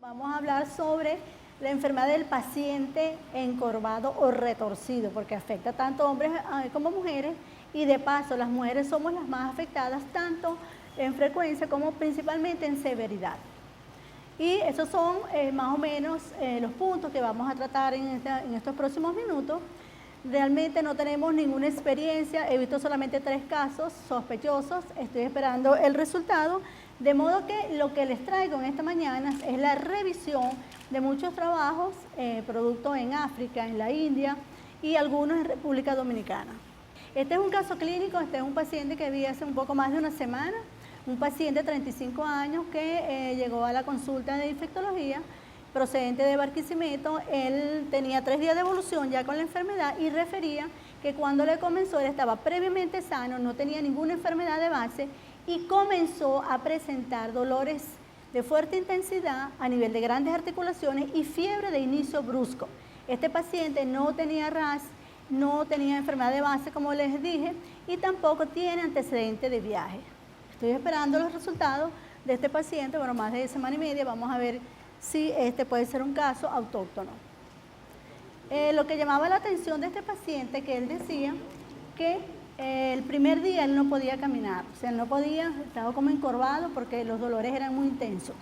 Vamos a hablar sobre la enfermedad del paciente encorvado o retorcido, porque afecta tanto hombres como mujeres, y de paso las mujeres somos las más afectadas tanto en frecuencia como principalmente en severidad. Y esos son más o menos los puntos que vamos a tratar en estos próximos minutos. Realmente no tenemos ninguna experiencia, he visto solamente 3 casos sospechosos, estoy esperando el resultado, de modo que lo que les traigo en esta mañana es la revisión de muchos trabajos, producto en África, en la India y algunos en República Dominicana. Este es un caso clínico, este es un paciente que vi hace un poco más de una semana, un paciente de 35 años que llegó a la consulta de infectología, procedente de Barquisimeto. Él tenía 3 días de evolución ya con la enfermedad y refería que cuando le comenzó él estaba previamente sano, no tenía ninguna enfermedad de base y comenzó a presentar dolores de fuerte intensidad a nivel de grandes articulaciones y fiebre de inicio brusco. Este paciente no tenía RAS, no tenía enfermedad de base como les dije y tampoco tiene antecedente de viaje. Estoy esperando los resultados de este paciente, bueno, más de semana y media, vamos a ver si este puede ser un caso autóctono. Lo que llamaba la atención de este paciente, que él decía que el primer día él no podía caminar, o sea, no podía, estaba como encorvado porque los dolores eran muy intensos.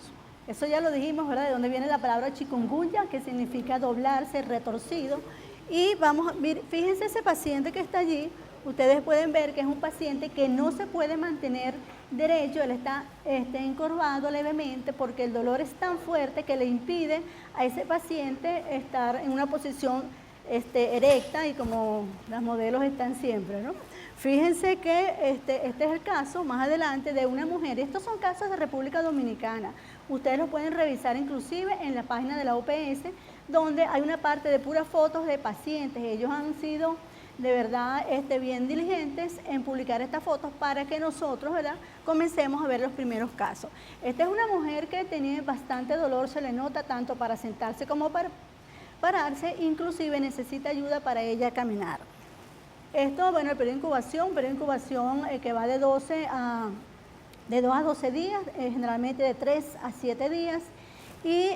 Eso ya lo dijimos, ¿verdad? De dónde viene la palabra chikungunya, que significa doblarse, retorcido. Y vamos a ver, fíjense ese paciente que está allí, ustedes pueden ver que es un paciente que no se puede mantener derecho, él está encorvado levemente porque el dolor es tan fuerte que le impide a ese paciente estar en una posición erecta y como las modelos están siempre, ¿no? Fíjense que este es el caso más adelante de una mujer. Estos son casos de República Dominicana. Ustedes los pueden revisar inclusive en la página de la OPS, donde hay una parte de puras fotos de pacientes. Ellos han sido de verdad bien diligentes en publicar estas fotos para que nosotros, ¿verdad?, comencemos a ver los primeros casos. Esta es una mujer que tenía bastante dolor, se le nota tanto para sentarse como para pararse, inclusive necesita ayuda para ella caminar. Esto, bueno, el periodo de incubación que va de 2 a 12 días, generalmente de 3 a 7 días, y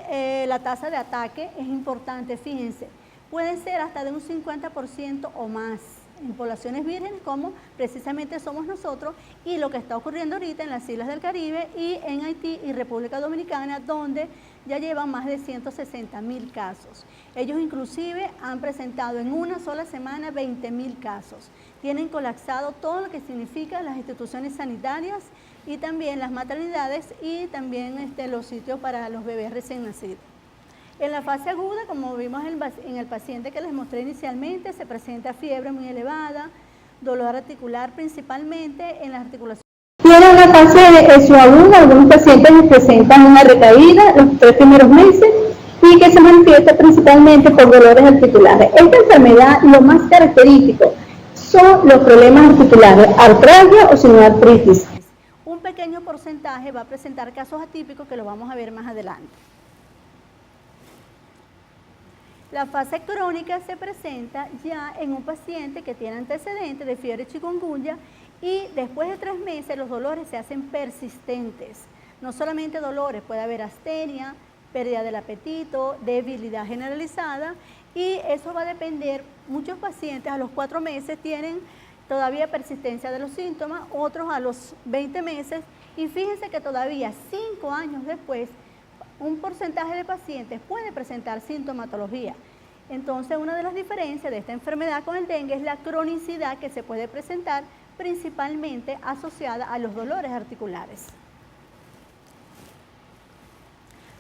la tasa de ataque es importante, fíjense, puede ser hasta de un 50% o más en poblaciones vírgenes como precisamente somos nosotros y lo que está ocurriendo ahorita en las Islas del Caribe y en Haití y República Dominicana, donde ya llevan más de 160.000 casos. Ellos inclusive han presentado en una sola semana 20.000 casos. Tienen colapsado todo lo que significa las instituciones sanitarias y también las maternidades y también los sitios para los bebés recién nacidos. En la fase aguda, como vimos en el paciente que les mostré inicialmente, se presenta fiebre muy elevada, dolor articular principalmente en las articulaciones. Tiene una fase subaguda, algunos pacientes presentan una recaída los 3 primeros meses y que se manifiesta principalmente por dolores articulares. Esta enfermedad, lo más característico son los problemas articulares, artralgia o sinoartritis. Un pequeño porcentaje va a presentar casos atípicos que lo vamos a ver más adelante. La fase crónica se presenta ya en un paciente que tiene antecedentes de fiebre chikungunya y después de 3 meses los dolores se hacen persistentes. No solamente dolores, puede haber astenia, pérdida del apetito, debilidad generalizada y eso va a depender. Muchos pacientes a los 4 meses tienen todavía persistencia de los síntomas, otros a los 20 meses y fíjense que todavía 5 años después un porcentaje de pacientes puede presentar sintomatología. Entonces, una de las diferencias de esta enfermedad con el dengue es la cronicidad que se puede presentar principalmente asociada a los dolores articulares.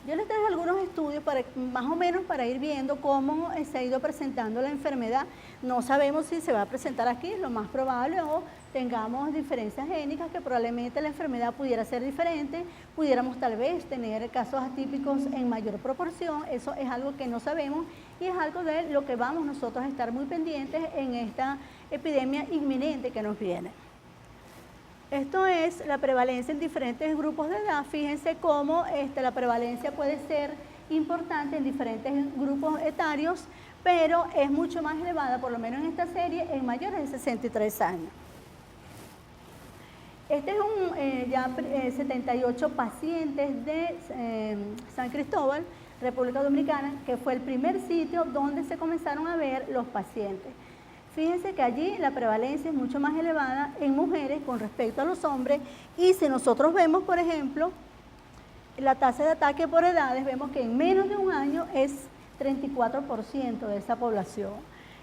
Yo les traje algunos estudios más o menos para ir viendo cómo se ha ido presentando la enfermedad. No sabemos si se va a presentar aquí, lo más probable, o tengamos diferencias génicas que probablemente la enfermedad pudiera ser diferente, pudiéramos tal vez tener casos atípicos en mayor proporción, eso es algo que no sabemos y es algo de lo que vamos nosotros a estar muy pendientes en esta epidemia inminente que nos viene. Esto es la prevalencia en diferentes grupos de edad. Fíjense cómo la prevalencia puede ser importante en diferentes grupos etarios, pero es mucho más elevada, por lo menos en esta serie, en mayores de 63 años. Este es 78 pacientes de San Cristóbal, República Dominicana, que fue el primer sitio donde se comenzaron a ver los pacientes. Fíjense que allí la prevalencia es mucho más elevada en mujeres con respecto a los hombres, y si nosotros vemos, por ejemplo, la tasa de ataque por edades, vemos que en menos de un año es 34% de esa población.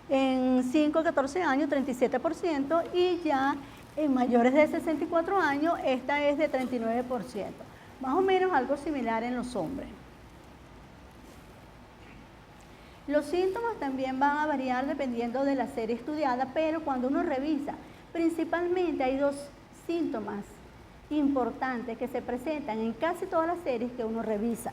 En 5 a 14 años, 37%, y ya en mayores de 64 años, esta es de 39%. Más o menos algo similar en los hombres. Los síntomas también van a variar dependiendo de la serie estudiada, pero cuando uno revisa, principalmente hay dos síntomas importantes que se presentan en casi todas las series que uno revisa.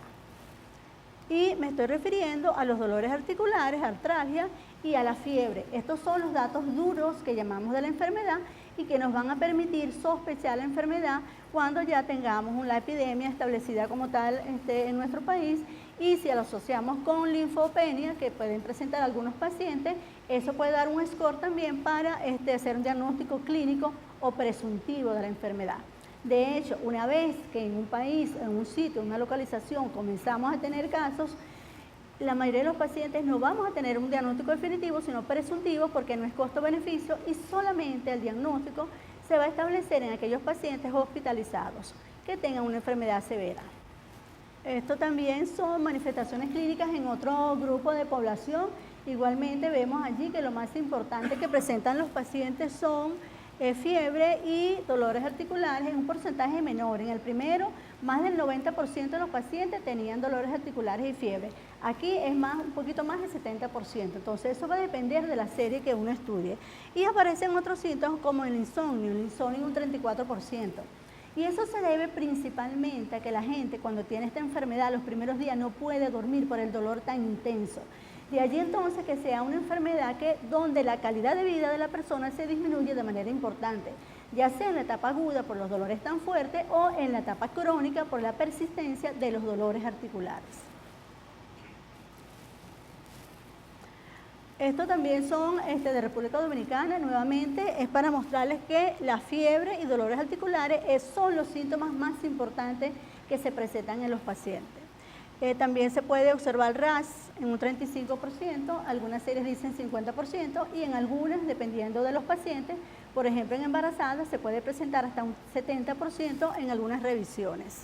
Y me estoy refiriendo a los dolores articulares, artralgia, y a la fiebre. Estos son los datos duros que llamamos de la enfermedad y que nos van a permitir sospechar la enfermedad cuando ya tengamos una epidemia establecida como tal en nuestro país, y si lo asociamos con linfopenia que pueden presentar algunos pacientes, eso puede dar un score también para hacer un diagnóstico clínico o presuntivo de la enfermedad. De hecho, una vez que en un país, en un sitio, en una localización, comenzamos a tener casos, la mayoría de los pacientes no vamos a tener un diagnóstico definitivo, sino presuntivo, porque no es costo-beneficio, y solamente el diagnóstico se va a establecer en aquellos pacientes hospitalizados que tengan una enfermedad severa. Esto también son manifestaciones clínicas en otro grupo de población. Igualmente vemos allí que lo más importante que presentan los pacientes son fiebre y dolores articulares en un porcentaje menor. En el primero, más del 90% de los pacientes tenían dolores articulares y fiebre. Aquí es un poquito más del 70%. Entonces eso va a depender de la serie que uno estudie. Y aparecen otros síntomas como el insomnio un 34%. Y eso se debe principalmente a que la gente, cuando tiene esta enfermedad, los primeros días no puede dormir por el dolor tan intenso. De allí entonces que sea una enfermedad donde la calidad de vida de la persona se disminuye de manera importante, ya sea en la etapa aguda por los dolores tan fuertes o en la etapa crónica por la persistencia de los dolores articulares. Esto también son de República Dominicana. Nuevamente es para mostrarles que la fiebre y dolores articulares son los síntomas más importantes que se presentan en los pacientes. También se puede observar RAS en un 35%, algunas series dicen 50%, y en algunas, dependiendo de los pacientes, por ejemplo en embarazadas, se puede presentar hasta un 70% en algunas revisiones.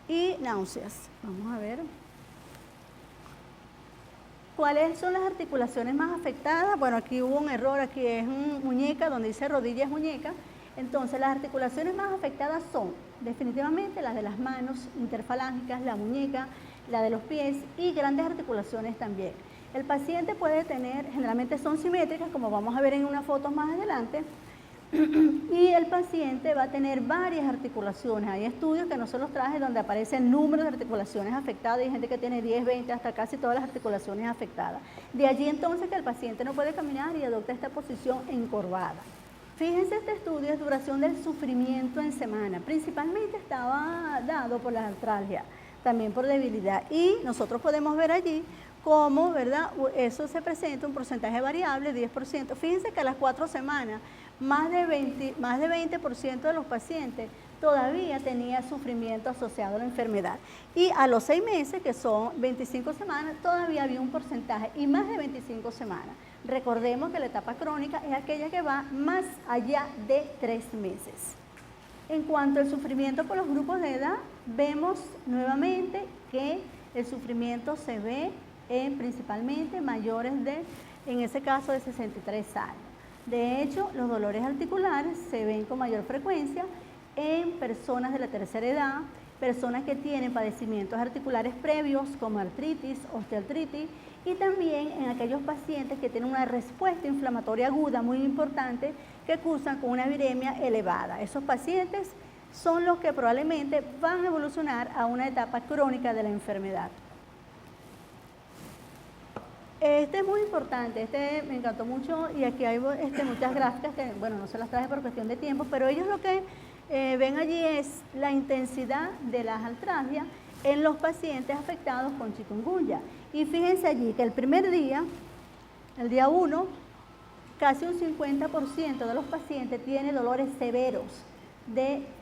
Y náuseas. Vamos a ver. ¿Cuáles son las articulaciones más afectadas? Bueno, aquí hubo un error, aquí es muñeca, donde dice rodilla es muñeca. Entonces, las articulaciones más afectadas son definitivamente las de las manos interfalángicas, la muñeca, la de los pies y grandes articulaciones también. El paciente puede tener, generalmente son simétricas, como vamos a ver en una foto más adelante, y el paciente va a tener varias articulaciones. Hay estudios que no se los traje donde aparece el número de articulaciones afectadas, y hay gente que tiene 10, 20, hasta casi todas las articulaciones afectadas. De allí entonces que el paciente no puede caminar y adopta esta posición encorvada. Fíjense, este estudio es duración del sufrimiento en semana. Principalmente estaba dado por la artralgia, también por debilidad. Y nosotros podemos ver allí cómo, ¿verdad? Eso se presenta un porcentaje variable, 10%. Fíjense que a las 4 semanas, más de 20% de los pacientes todavía tenía sufrimiento asociado a la enfermedad. Y a los 6 meses, que son 25 semanas, todavía había un porcentaje, y más de 25 semanas. Recordemos que la etapa crónica es aquella que va más allá de 3 meses. En cuanto al sufrimiento por los grupos de edad, vemos nuevamente que el sufrimiento se ve en principalmente mayores en ese caso, de 63 años. De hecho, los dolores articulares se ven con mayor frecuencia en personas de la tercera edad, personas que tienen padecimientos articulares previos como artritis, osteoartritis, y también en aquellos pacientes que tienen una respuesta inflamatoria aguda muy importante, que cursan con una viremia elevada. Esos pacientes son los que probablemente van a evolucionar a una etapa crónica de la enfermedad. Este es muy importante, este me encantó mucho, y aquí hay muchas gráficas que, bueno, no se las traje por cuestión de tiempo, pero ellos lo que ven allí es la intensidad de las artralgias en los pacientes afectados con chikungunya. Y fíjense allí que el primer día, el día 1, casi un 50% de los pacientes tiene dolores severos.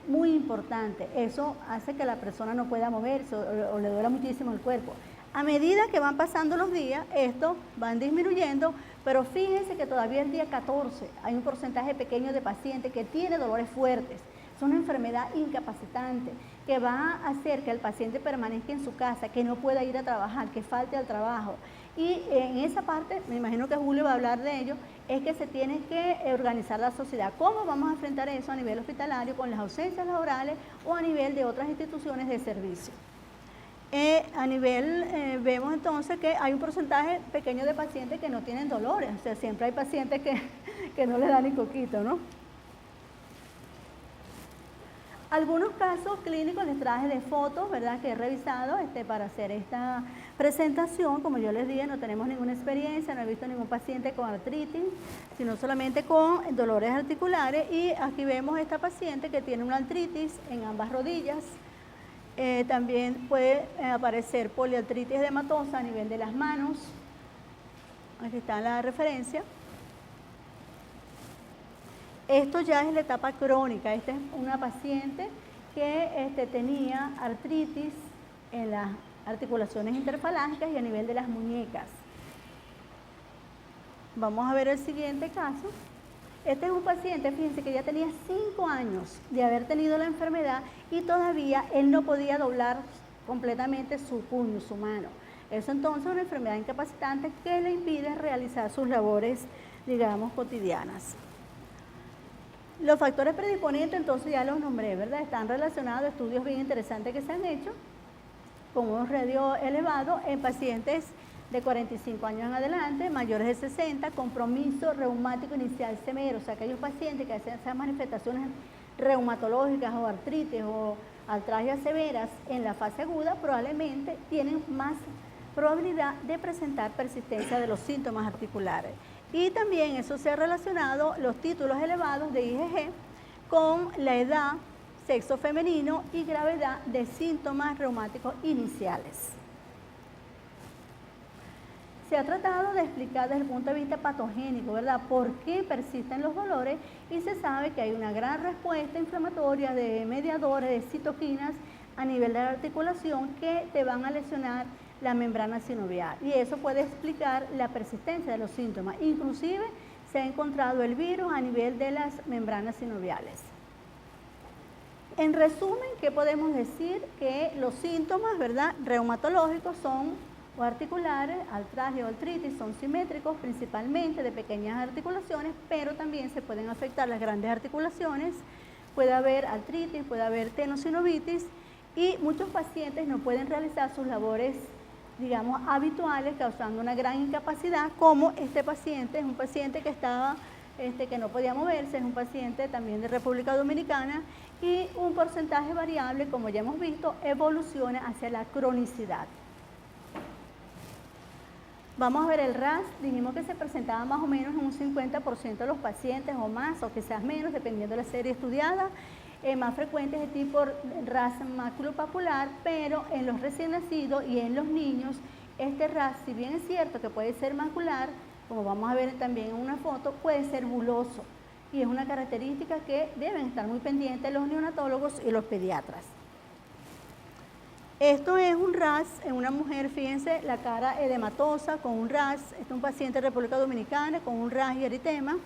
muy importante. Eso hace que la persona no pueda moverse o le duela muchísimo el cuerpo. A medida que van pasando los días, estos van disminuyendo, pero fíjense que todavía el día 14 hay un porcentaje pequeño de pacientes que tiene dolores fuertes. Es una enfermedad incapacitante que va a hacer que el paciente permanezca en su casa, que no pueda ir a trabajar, que falte al trabajo. Y en esa parte, me imagino que Julio va a hablar de ello, es que se tiene que organizar la sociedad. ¿Cómo vamos a enfrentar eso a nivel hospitalario con las ausencias laborales o a nivel de otras instituciones de servicio? Vemos entonces que hay un porcentaje pequeño de pacientes que no tienen dolores, o sea, siempre hay pacientes que no les da ni coquito, ¿no? Algunos casos clínicos les traje de fotos, ¿verdad?, que he revisado para hacer esta presentación. Como yo les dije, no tenemos ninguna experiencia, no he visto ningún paciente con artritis, sino solamente con dolores articulares. Y aquí vemos esta paciente que tiene una artritis en ambas rodillas. También puede aparecer poliartritis edematosa a nivel de las manos. Aquí está la referencia. Esto ya es la etapa crónica. Esta es una paciente que tenía artritis en las articulaciones interfalángicas y a nivel de las muñecas. Vamos a ver el siguiente caso. Este es un paciente, fíjense, que ya tenía 5 años de haber tenido la enfermedad y todavía él no podía doblar completamente su puño, su mano. Eso entonces es una enfermedad incapacitante que le impide realizar sus labores, digamos, cotidianas. Los factores predisponentes, entonces ya los nombré, ¿verdad? Están relacionados a estudios bien interesantes que se han hecho con un radio elevado en pacientes de 45 años en adelante, mayores de 60, compromiso reumático inicial severo, o sea, aquellos pacientes que hacen esas manifestaciones reumatológicas o artritis o artralgias severas en la fase aguda, probablemente tienen más probabilidad de presentar persistencia de los síntomas articulares. Y también eso se ha relacionado los títulos elevados de IgG con la edad, sexo femenino y gravedad de síntomas reumáticos iniciales. Se ha tratado de explicar desde el punto de vista patogénico, ¿verdad?, por qué persisten los dolores y se sabe que hay una gran respuesta inflamatoria de mediadores, de citoquinas a nivel de la articulación que te van a lesionar la membrana sinovial y eso puede explicar la persistencia de los síntomas. Inclusive se ha encontrado el virus a nivel de las membranas sinoviales. En resumen, ¿qué podemos decir? Que los síntomas, ¿verdad?, reumatológicos son o articulares, artralgia o artritis, son simétricos principalmente de pequeñas articulaciones, pero también se pueden afectar las grandes articulaciones, puede haber artritis, puede haber tenosinovitis y muchos pacientes no pueden realizar sus labores, digamos, habituales, causando una gran incapacidad, como este paciente, es un paciente que estaba, que no podía moverse, es un paciente también de República Dominicana y un porcentaje variable, como ya hemos visto, evoluciona hacia la cronicidad. Vamos a ver el RAS, dijimos que se presentaba más o menos en un 50% de los pacientes o más, o quizás menos, dependiendo de la serie estudiada. Más frecuente es el tipo RAS maculopapular, pero en los recién nacidos y en los niños, este RAS, si bien es cierto que puede ser macular, como vamos a ver también en una foto, puede ser buloso. Y es una característica que deben estar muy pendientes los neonatólogos y los pediatras. Esto es un RAS en una mujer, fíjense, la cara edematosa con un RAS. Este es un paciente de República Dominicana con un RAS y eritema.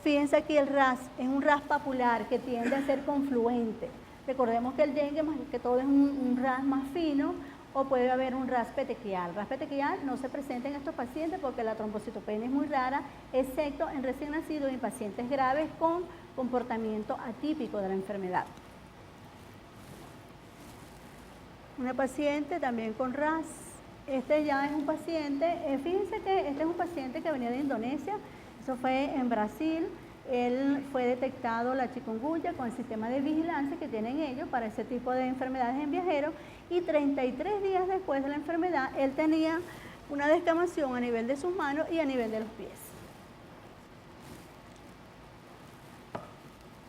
Fíjense aquí el RAS, es un RAS papular que tiende a ser confluente. Recordemos que el dengue más que todo es un RAS más fino o puede haber un RAS petequial. RAS petequial no se presenta en estos pacientes porque la trombocitopenia es muy rara, excepto en recién nacidos y en pacientes graves con comportamiento atípico de la enfermedad. Una paciente también con RAS. Este ya es un paciente, fíjense que este es un paciente que venía de Indonesia, eso fue en Brasil. Él fue detectado la chikungunya con el sistema de vigilancia que tienen ellos para ese tipo de enfermedades en viajeros y 33 días después de la enfermedad él tenía una descamación a nivel de sus manos y a nivel de los pies.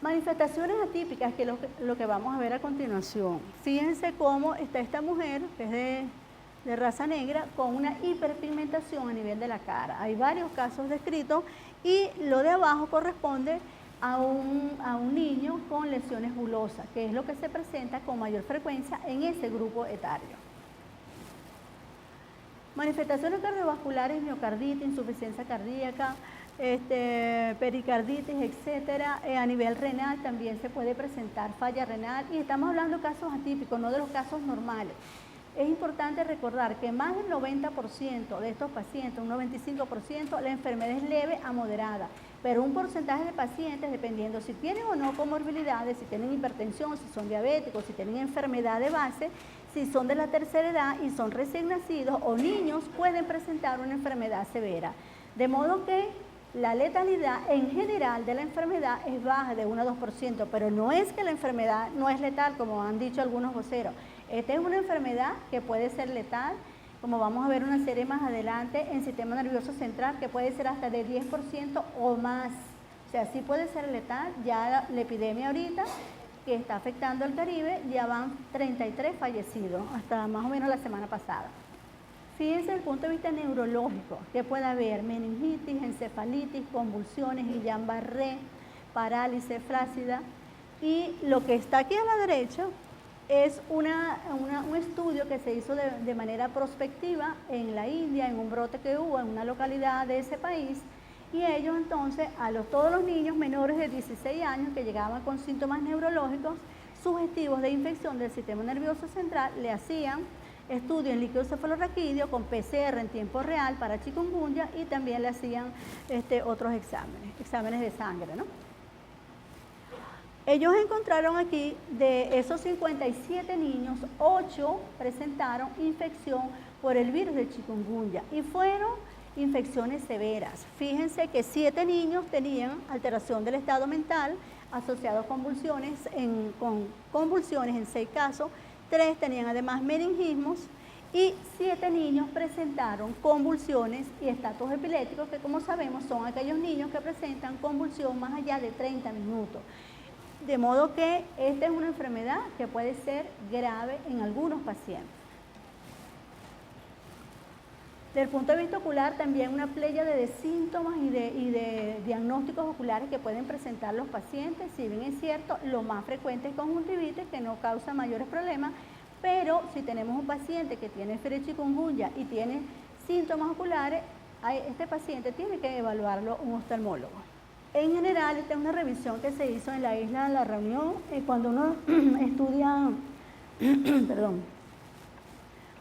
Manifestaciones atípicas, que es lo que vamos a ver a continuación. Fíjense cómo está esta mujer, que es de raza negra, con una hiperpigmentación a nivel de la cara. Hay varios casos descritos y lo de abajo corresponde a un niño con lesiones bulosas, que es lo que se presenta con mayor frecuencia en ese grupo etario. Manifestaciones cardiovasculares, miocarditis, insuficiencia cardíaca, pericarditis, etcétera. A nivel renal también se puede presentar falla renal, y estamos hablando de casos atípicos, no de los casos normales. Es importante recordar que más del 90% de estos pacientes, un 95%, la enfermedad es leve a moderada, pero un porcentaje de pacientes, dependiendo si tienen o no comorbilidades, si tienen hipertensión, si son diabéticos, si tienen enfermedad de base, si son de la tercera edad y son recién nacidos o niños, pueden presentar una enfermedad severa. De modo que la letalidad en general de la enfermedad es baja, de 1 a 2%, pero no es que la enfermedad no es letal, como han dicho algunos voceros. Esta es una enfermedad que puede ser letal, como vamos a ver una serie más adelante, en sistema nervioso central, que puede ser hasta de 10% o más. O sea, sí puede ser letal. Ya la epidemia ahorita, que está afectando al Caribe, ya van 33 fallecidos, hasta más o menos la semana pasada. Fíjense desde el punto de vista neurológico, que puede haber meningitis, encefalitis, convulsiones, Guillain-Barré, parálisis flácida. Y lo que está aquí a la derecha es un estudio que se hizo de manera prospectiva en la India, en un brote que hubo en una localidad de ese país, y ellos entonces todos los niños menores de 16 años que llegaban con síntomas neurológicos sugestivos de infección del sistema nervioso central, le hacían estudio en líquido cefalorraquídeo con PCR en tiempo real para chikungunya, y también le hacían otros exámenes de sangre, ¿no? Ellos encontraron aquí, de esos 57 niños, 8 presentaron infección por el virus de chikungunya y fueron infecciones severas. Fíjense que 7 niños tenían alteración del estado mental asociados con convulsiones en 6 casos, 3 tenían además meningismos y 7 niños presentaron convulsiones y estatus epilépticos, que como sabemos son aquellos niños que presentan convulsión más allá de 30 minutos. De modo que esta es una enfermedad que puede ser grave en algunos pacientes. Desde el punto de vista ocular, también una pléyade de síntomas y de diagnósticos oculares que pueden presentar los pacientes. Si bien es cierto, lo más frecuente es conjuntivitis, que no causa mayores problemas, pero si tenemos un paciente que tiene fiebre chikungunya y tiene síntomas oculares, este paciente tiene que evaluarlo un oftalmólogo. En general, esta es una revisión que se hizo en la isla de La Reunión, cuando uno estudia,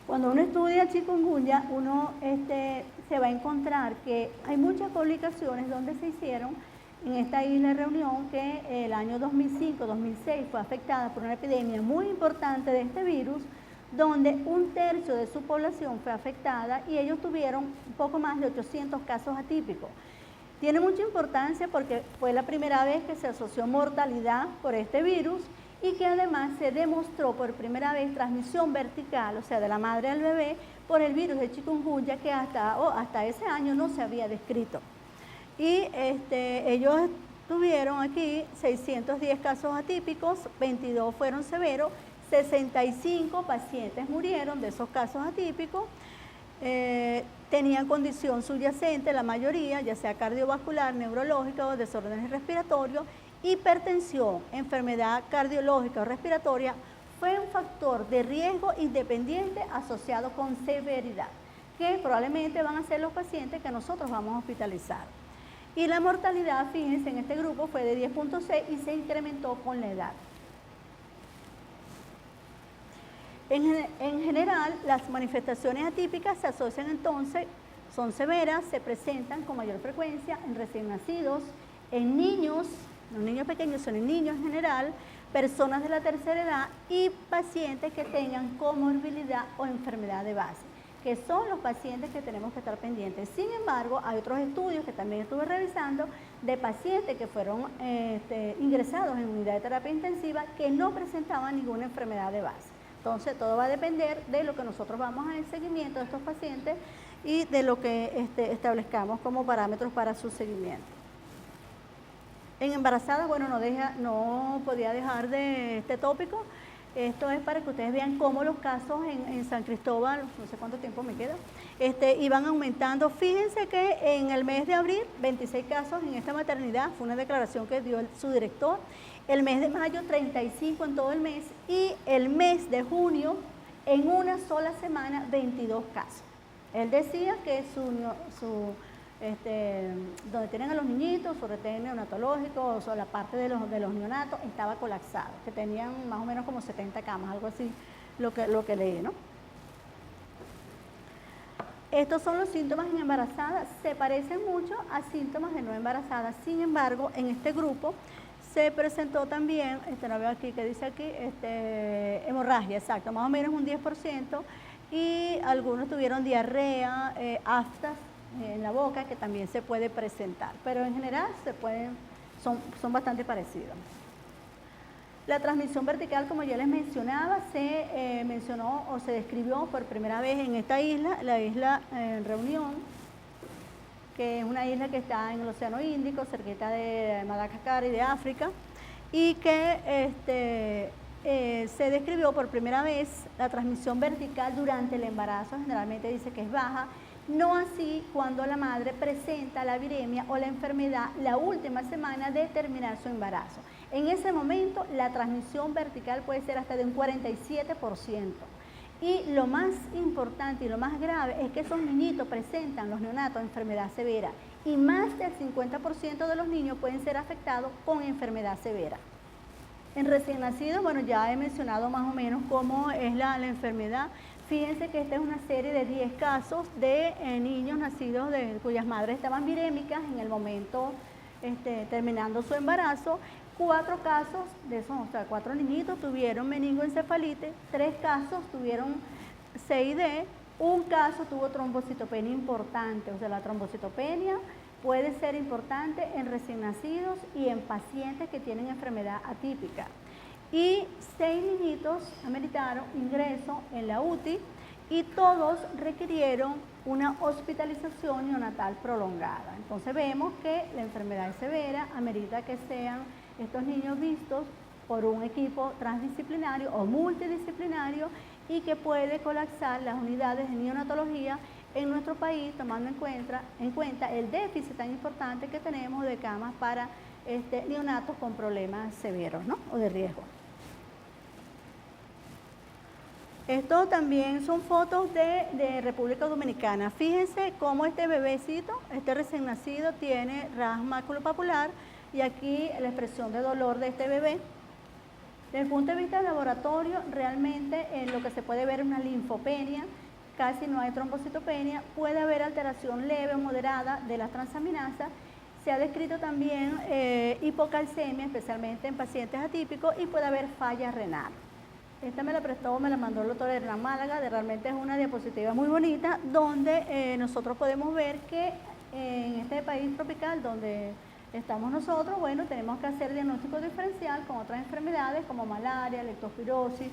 cuando uno estudia chikungunya, uno se va a encontrar que hay muchas publicaciones donde se hicieron en esta isla de Reunión, que el año 2005-2006 fue afectada por una epidemia muy importante de este virus, donde 1/3 de su población fue afectada y ellos tuvieron un poco más de 800 casos atípicos. Tiene mucha importancia porque fue la primera vez que se asoció mortalidad por este virus y que además se demostró por primera vez transmisión vertical, o sea, de la madre al bebé, por el virus de chikungunya, que hasta ese año no se había descrito. Y ellos tuvieron aquí 610 casos atípicos, 22 fueron severos, 65 pacientes murieron de esos casos atípicos. Tenían condición subyacente, la mayoría, ya sea cardiovascular, neurológica o desórdenes respiratorios. Hipertensión, enfermedad cardiológica o respiratoria, fue un factor de riesgo independiente asociado con severidad, que probablemente van a ser los pacientes que nosotros vamos a hospitalizar. Y la mortalidad, fíjense, en este grupo fue de 10.6 y se incrementó con la edad. En general, las manifestaciones atípicas se asocian entonces, son severas, se presentan con mayor frecuencia en recién nacidos, en niños, no niños pequeños, son en niños en general, personas de la tercera edad y pacientes que tengan comorbilidad o enfermedad de base, que son los pacientes que tenemos que estar pendientes. Sin embargo, hay otros estudios que también estuve revisando de pacientes que fueron ingresados en unidad de terapia intensiva que no presentaban ninguna enfermedad de base. Entonces, todo va a depender de lo que nosotros vamos a hacer seguimiento de estos pacientes y de lo que establezcamos como parámetros para su seguimiento. En embarazadas, bueno, no podía dejar de este tópico. Esto es para que ustedes vean cómo los casos en San Cristóbal, no sé cuánto tiempo me queda, iban aumentando. Fíjense que en el mes de abril, 26 casos en esta maternidad, fue una declaración que dio su director. El mes de mayo, 35 en todo el mes. Y el mes de junio, en una sola semana, 22 casos. Él decía que donde tienen a los niñitos, su retén neonatológico, o la parte de los neonatos, estaba colapsado, que tenían más o menos como 70 camas, algo así, lo que leí, ¿no? Estos son los síntomas en embarazadas, se parecen mucho a síntomas de no embarazadas. Sin embargo, en este grupo se presentó también, no veo aquí, ¿qué dice aquí? Hemorragia, exacto, más o menos un 10%, y algunos tuvieron diarrea, aftas en la boca, que también se puede presentar, pero en general son bastante parecidos. La transmisión vertical, como ya les mencionaba, se mencionó o se describió por primera vez en esta isla, la isla Reunión, que es una isla que está en el Océano Índico, cerquita de Madagascar y de África, y que se describió por primera vez la transmisión vertical durante el embarazo. Generalmente dice que es baja, no así cuando la madre presenta la viremia o la enfermedad la última semana de terminar su embarazo. En ese momento la transmisión vertical puede ser hasta de un 47%. Y lo más importante y lo más grave es que esos niñitos presentan, los neonatos, enfermedad severa, y más del 50% de los niños pueden ser afectados con enfermedad severa. En recién nacidos, bueno, ya he mencionado más o menos cómo es la enfermedad. Fíjense que esta es una serie de 10 casos de niños nacidos cuyas madres estaban virémicas en el momento terminando su embarazo. 4 casos de esos, o sea, 4 niñitos tuvieron meningoencefalitis, 3 casos tuvieron CID, un caso tuvo trombocitopenia importante. O sea, la trombocitopenia puede ser importante en recién nacidos y en pacientes que tienen enfermedad atípica. Y 6 niñitos ameritaron ingreso en la UTI y todos requirieron una hospitalización neonatal prolongada. Entonces vemos que la enfermedad es severa, amerita que sean estos niños vistos por un equipo transdisciplinario o multidisciplinario y que puede colapsar las unidades de neonatología en nuestro país, tomando en cuenta el déficit tan importante que tenemos de camas para neonatos con problemas severos, ¿no? O de riesgo. Esto también son fotos de República Dominicana. Fíjense cómo este bebecito, este recién nacido, tiene ras maculopapular y aquí la expresión de dolor de este bebé. Desde el punto de vista del laboratorio, realmente lo que se puede ver es una linfopenia, casi no hay trombocitopenia, puede haber alteración leve o moderada de las transaminasas. Se ha descrito también hipocalcemia, especialmente en pacientes atípicos, y puede haber falla renal. Esta me la mandó el doctor Hernán Málaga, realmente es una diapositiva muy bonita, donde nosotros podemos ver que en este país tropical donde estamos nosotros, bueno, tenemos que hacer diagnóstico diferencial con otras enfermedades como malaria, leptospirosis,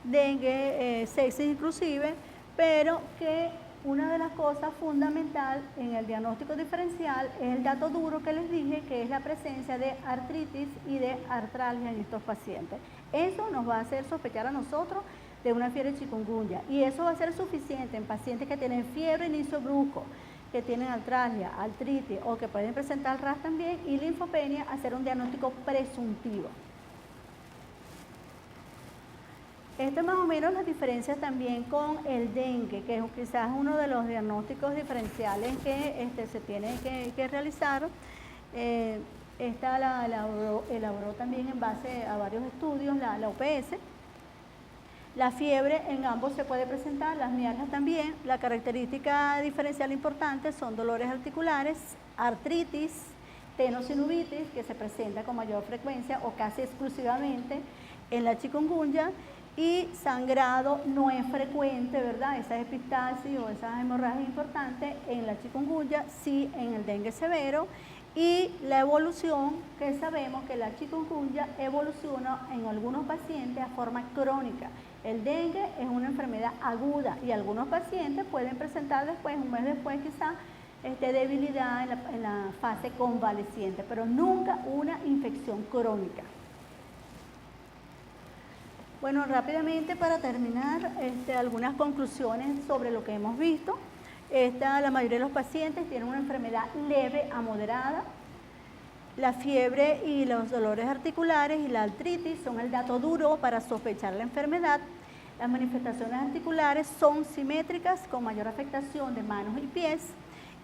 dengue, sepsis inclusive, pero que una de las cosas fundamentales en el diagnóstico diferencial es el dato duro que les dije, que es la presencia de artritis y de artralgia en estos pacientes. Eso nos va a hacer sospechar a nosotros de una fiebre chikungunya, y eso va a ser suficiente en pacientes que tienen fiebre inicio brusco, que tienen artralgia, artritis o que pueden presentar RAS también y linfopenia, hacer un diagnóstico presuntivo. Esto es más o menos las diferencias también con el dengue, que es quizás uno de los diagnósticos diferenciales que se tiene que realizar. Esta la elaboró también en base a varios estudios la UPS. La fiebre en ambos se puede presentar, las mialgias también. La característica diferencial importante son dolores articulares, artritis, tenosinovitis, que se presenta con mayor frecuencia o casi exclusivamente en la chikungunya, y sangrado no es frecuente, ¿verdad? Esa epistaxis o esas hemorragias importantes en la chikungunya, sí en el dengue severo. Y la evolución, que sabemos que la chikungunya evoluciona en algunos pacientes a forma crónica. El dengue es una enfermedad aguda y algunos pacientes pueden presentar después, un mes después quizás, debilidad en la fase convaleciente, pero nunca una infección crónica. Bueno, rápidamente para terminar, algunas conclusiones sobre lo que hemos visto. La mayoría de los pacientes tienen una enfermedad leve a moderada. La fiebre y los dolores articulares y la artritis son el dato duro para sospechar la enfermedad. Las manifestaciones articulares son simétricas con mayor afectación de manos y pies.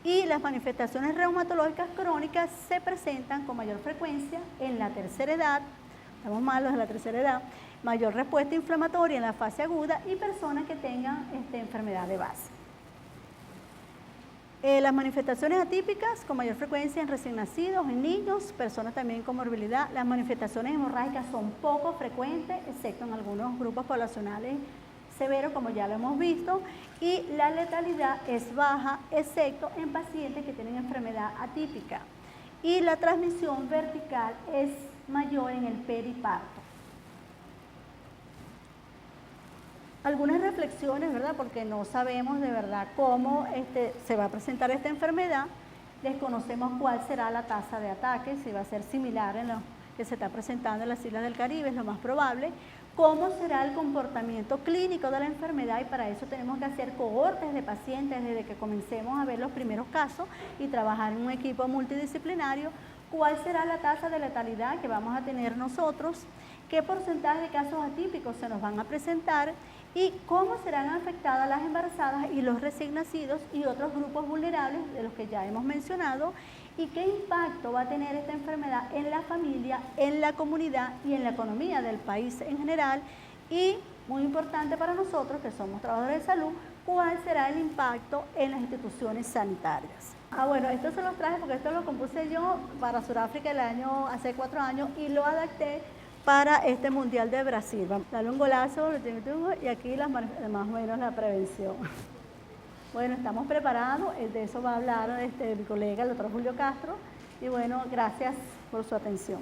Y las manifestaciones reumatológicas crónicas se presentan con mayor frecuencia en la tercera edad, estamos malos en la tercera edad, mayor respuesta inflamatoria en la fase aguda y personas que tengan enfermedad de base. Las manifestaciones atípicas con mayor frecuencia en recién nacidos, en niños, personas también con morbilidad. Las manifestaciones hemorrágicas son poco frecuentes, excepto en algunos grupos poblacionales severo, como ya lo hemos visto, y la letalidad es baja, excepto en pacientes que tienen enfermedad atípica. Y la transmisión vertical es mayor en el periparto. Algunas reflexiones, ¿verdad? Porque no sabemos de verdad cómo se va a presentar esta enfermedad, desconocemos cuál será la tasa de ataque, si va a ser similar en lo que se está presentando en las Islas del Caribe, es lo más probable. Cómo será el comportamiento clínico de la enfermedad, y para eso tenemos que hacer cohortes de pacientes desde que comencemos a ver los primeros casos y trabajar en un equipo multidisciplinario. ¿Cuál será la tasa de letalidad que vamos a tener nosotros? ¿Qué porcentaje de casos atípicos se nos van a presentar? Y cómo serán afectadas las embarazadas y los recién nacidos y otros grupos vulnerables de los que ya hemos mencionado, y qué impacto va a tener esta enfermedad en la familia, en la comunidad y en la economía del país en general, y muy importante para nosotros que somos trabajadores de salud, cuál será el impacto en las instituciones sanitarias. Bueno, esto se los traje porque esto lo compuse yo para Sudáfrica hace 4 años y lo adapté para este Mundial de Brasil. Vamos a darle un golazo, y aquí más o menos la prevención. Bueno, estamos preparados, de eso va a hablar mi colega, el doctor Julio Castro, y bueno, gracias por su atención.